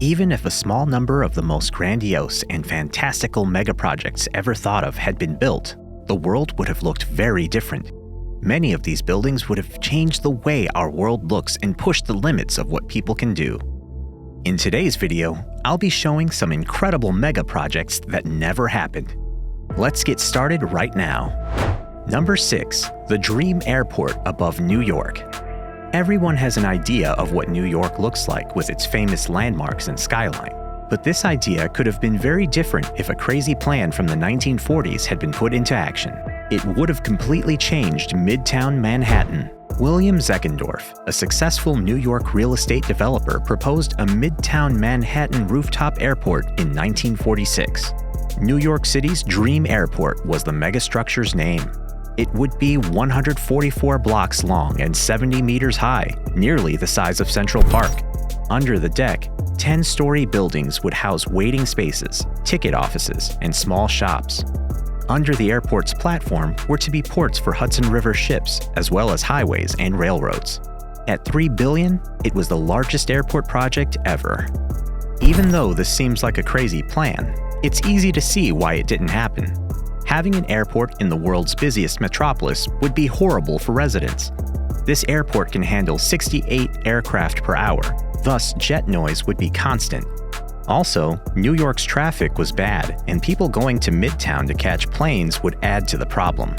Even if a small number of the most grandiose and fantastical megaprojects ever thought of had been built, the world would have looked very different. Many of these buildings would have changed the way our world looks and pushed the limits of what people can do. In today's video, I'll be showing some incredible mega projects that never happened. Let's get started right now. Number 6. The Dream Airport above New York. Everyone has an idea of what New York looks like with its famous landmarks and skyline. But this idea could have been very different if a crazy plan from the 1940s had been put into action. It would have completely changed Midtown Manhattan. William Zeckendorf, a successful New York real estate developer, proposed a Midtown Manhattan rooftop airport in 1946. New York City's Dream Airport was the megastructure's name. It would be 144 blocks long and 70 meters high, nearly the size of Central Park. Under the deck, 10-story buildings would house waiting spaces, ticket offices, and small shops. Under the airport's platform were to be ports for Hudson River ships, as well as highways and railroads. At $3 billion, it was the largest airport project ever. Even though this seems like a crazy plan, it's easy to see why it didn't happen. Having an airport in the world's busiest metropolis would be horrible for residents. This airport can handle 68 aircraft per hour, thus jet noise would be constant. Also, New York's traffic was bad, and people going to Midtown to catch planes would add to the problem.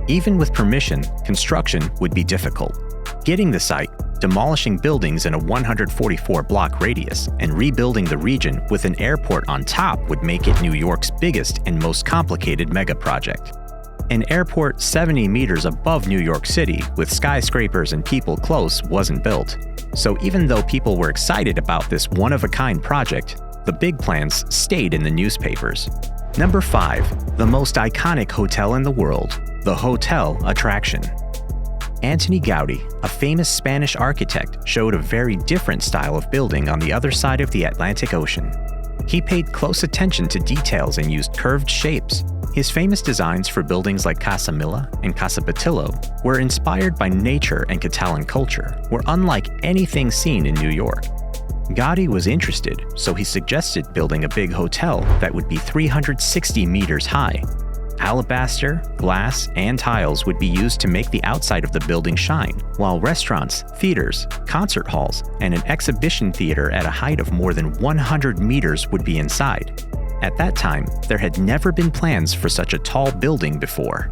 Even with permission, construction would be difficult. Getting the site, demolishing buildings in a 144-block radius, and rebuilding the region with an airport on top would make it New York's biggest and most complicated mega project. An airport 70 meters above New York City, with skyscrapers and people close, wasn't built. So even though people were excited about this one-of-a-kind project, the big plans stayed in the newspapers. Number 5. The most iconic hotel in the world, the Hotel Attraction. Antoni Gaudí, a famous Spanish architect, showed a very different style of building on the other side of the Atlantic Ocean. He paid close attention to details and used curved shapes. His famous designs for buildings like Casa Milla and Casa Batillo were inspired by nature and Catalan culture, were unlike anything seen in New York. Gaudí was interested, so he suggested building a big hotel that would be 360 meters high. Alabaster, glass, and tiles would be used to make the outside of the building shine, while restaurants, theaters, concert halls, and an exhibition theater at a height of more than 100 meters would be inside. At that time, there had never been plans for such a tall building before.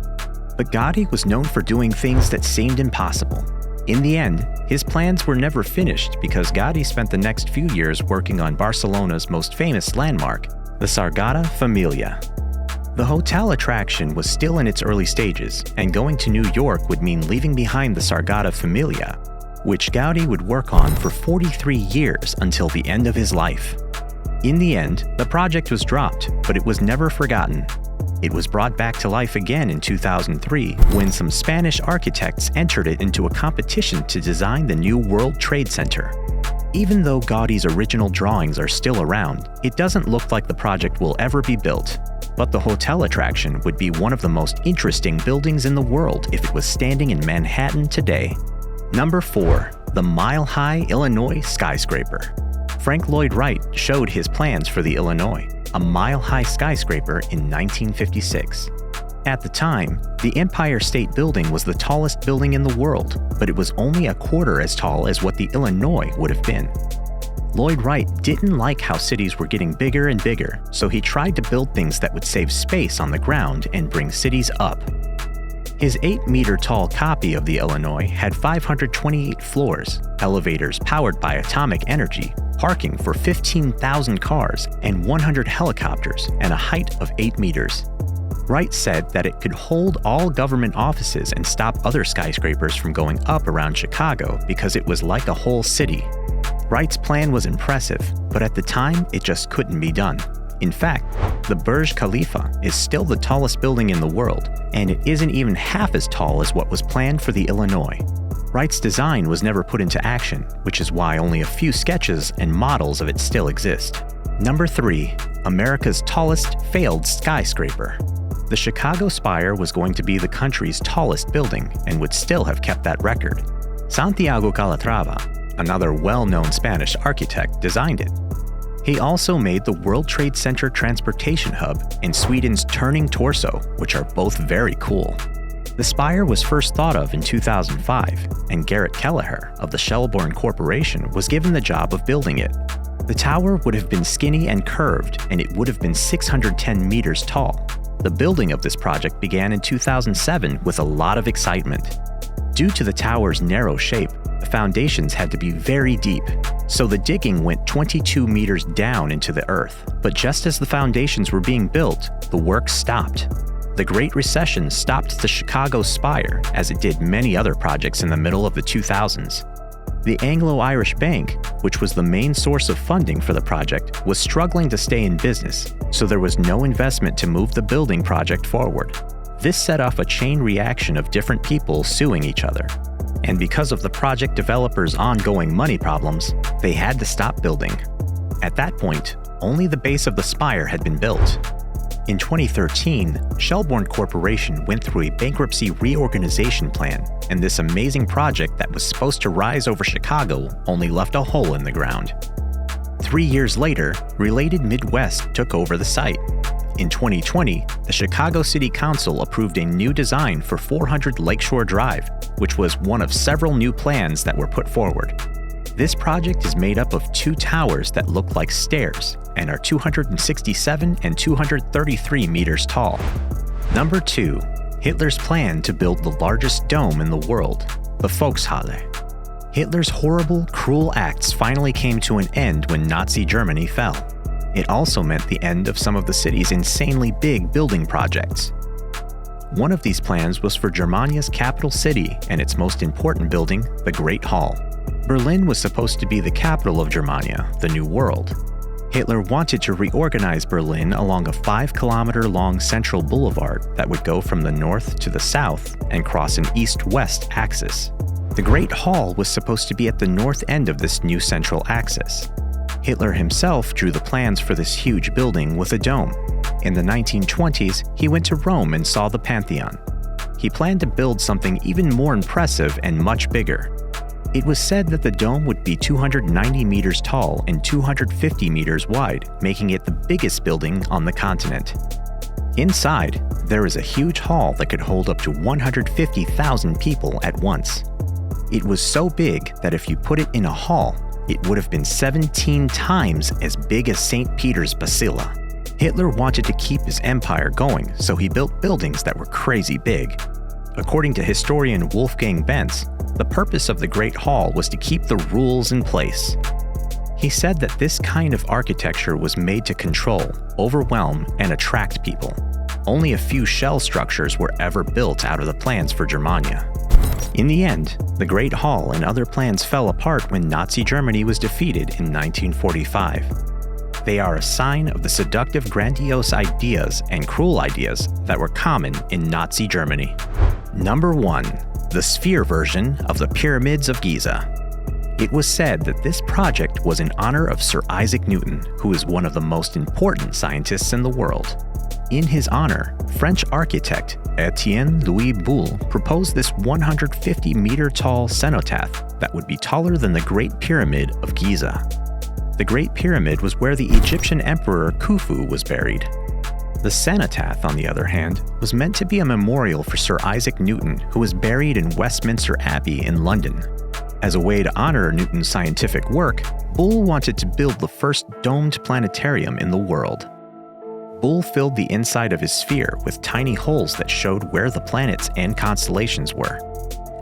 But Gaudí was known for doing things that seemed impossible. In the end, his plans were never finished because Gaudí spent the next few years working on Barcelona's most famous landmark, the Sagrada Familia. The hotel attraction was still in its early stages, and going to New York would mean leaving behind the Sagrada Familia, which Gaudí would work on for 43 years until the end of his life. In the end, the project was dropped, but it was never forgotten. It was brought back to life again in 2003 when some Spanish architects entered it into a competition to design the new World Trade Center. Even though Gaudí's original drawings are still around, it doesn't look like the project will ever be built. But the hotel attraction would be one of the most interesting buildings in the world if it was standing in Manhattan today. Number 4. The Mile-High Illinois Skyscraper. Frank Lloyd Wright showed his plans for the Illinois, a mile-high skyscraper in 1956. At the time, the Empire State Building was the tallest building in the world, but it was only a quarter as tall as what the Illinois would have been. Lloyd Wright didn't like how cities were getting bigger and bigger, so he tried to build things that would save space on the ground and bring cities up. His 8-meter-tall copy of the Illinois had 528 floors, elevators powered by atomic energy, parking for 15,000 cars, and 100 helicopters, and a height of 8 meters. Wright said that it could hold all government offices and stop other skyscrapers from going up around Chicago because it was like a whole city. Wright's plan was impressive, but at the time, it just couldn't be done. In fact, the Burj Khalifa is still the tallest building in the world, and it isn't even half as tall as what was planned for the Illinois. Wright's design was never put into action, which is why only a few sketches and models of it still exist. Number 3. America's tallest failed skyscraper. The Chicago Spire was going to be the country's tallest building and would still have kept that record. Santiago Calatrava, another well-known Spanish architect, designed it. He also made the World Trade Center Transportation Hub and Sweden's Turning Torso, which are both very cool. The spire was first thought of in 2005, and Garrett Kelleher of the Shelbourne Corporation was given the job of building it. The tower would have been skinny and curved, and it would have been 610 meters tall. The building of this project began in 2007 with a lot of excitement. Due to the tower's narrow shape, the foundations had to be very deep, so the digging went 22 meters down into the earth. But just as the foundations were being built, the work stopped. The Great Recession stopped the Chicago Spire, as it did many other projects in the middle of the 2000s. The Anglo-Irish Bank, which was the main source of funding for the project, was struggling to stay in business, so there was no investment to move the building project forward. This set off a chain reaction of different people suing each other. And because of the project developers' ongoing money problems, they had to stop building. At that point, only the base of the spire had been built. In 2013, Shelbourne Corporation went through a bankruptcy reorganization plan, and this amazing project that was supposed to rise over Chicago only left a hole in the ground. 3 years later, Related Midwest took over the site. In 2020, the Chicago City Council approved a new design for 400 Lakeshore Drive, which was one of several new plans that were put forward. This project is made up of 2 towers that look like stairs and are 267 and 233 meters tall. Number 2. Hitler's plan to build the largest dome in the world, the Volkshalle. Hitler's horrible, cruel acts finally came to an end when Nazi Germany fell. It also meant the end of some of the city's insanely big building projects. One of these plans was for Germania's capital city and its most important building, the Great Hall. Berlin was supposed to be the capital of Germania, the New World. Hitler wanted to reorganize Berlin along a 5-kilometer-long central boulevard that would go from the north to the south and cross an east-west axis. The Great Hall was supposed to be at the north end of this new central axis. Hitler himself drew the plans for this huge building with a dome. In the 1920s, he went to Rome and saw the Pantheon. He planned to build something even more impressive and much bigger. It was said that the dome would be 290 meters tall and 250 meters wide, making it the biggest building on the continent. Inside, there is a huge hall that could hold up to 150,000 people at once. It was so big that if you put it in a hall, it would have been 17 times as big as St. Peter's Basilica. Hitler wanted to keep his empire going, so he built buildings that were crazy big. According to historian Wolfgang Benz, the purpose of the Great Hall was to keep the rules in place. He said that this kind of architecture was made to control, overwhelm, and attract people. Only a few shell structures were ever built out of the plans for Germania. In the end, the Great Hall and other plans fell apart when Nazi Germany was defeated in 1945. They are a sign of the seductive, grandiose ideas and cruel ideas that were common in Nazi Germany. Number 1. The sphere version of the Pyramids of Giza. It was said that this project was in honor of Sir Isaac Newton, who is one of the most important scientists in the world. In his honor, French architect Etienne Louis Boulle proposed this 150-meter-tall cenotaph that would be taller than the Great Pyramid of Giza. The Great Pyramid was where the Egyptian Emperor Khufu was buried. The cenotaph, on the other hand, was meant to be a memorial for Sir Isaac Newton, who was buried in Westminster Abbey in London. As a way to honor Newton's scientific work, Boulle wanted to build the first domed planetarium in the world. Boulle filled the inside of his sphere with tiny holes that showed where the planets and constellations were.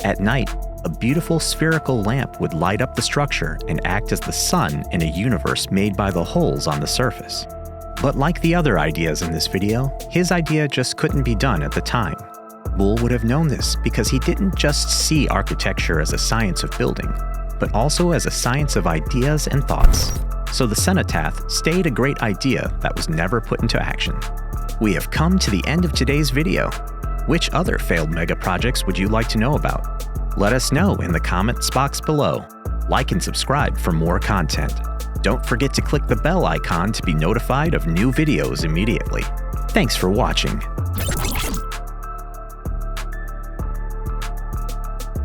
At night, a beautiful spherical lamp would light up the structure and act as the sun in a universe made by the holes on the surface. But like the other ideas in this video, his idea just couldn't be done at the time. Boulle would have known this because he didn't just see architecture as a science of building, but also as a science of ideas and thoughts. So the cenotaph stayed a great idea that was never put into action. We have come to the end of today's video. Which other failed mega projects would you like to know about? Let us know in the comments box below. Like and subscribe for more content. Don't forget to click the bell icon to be notified of new videos immediately. Thanks for watching.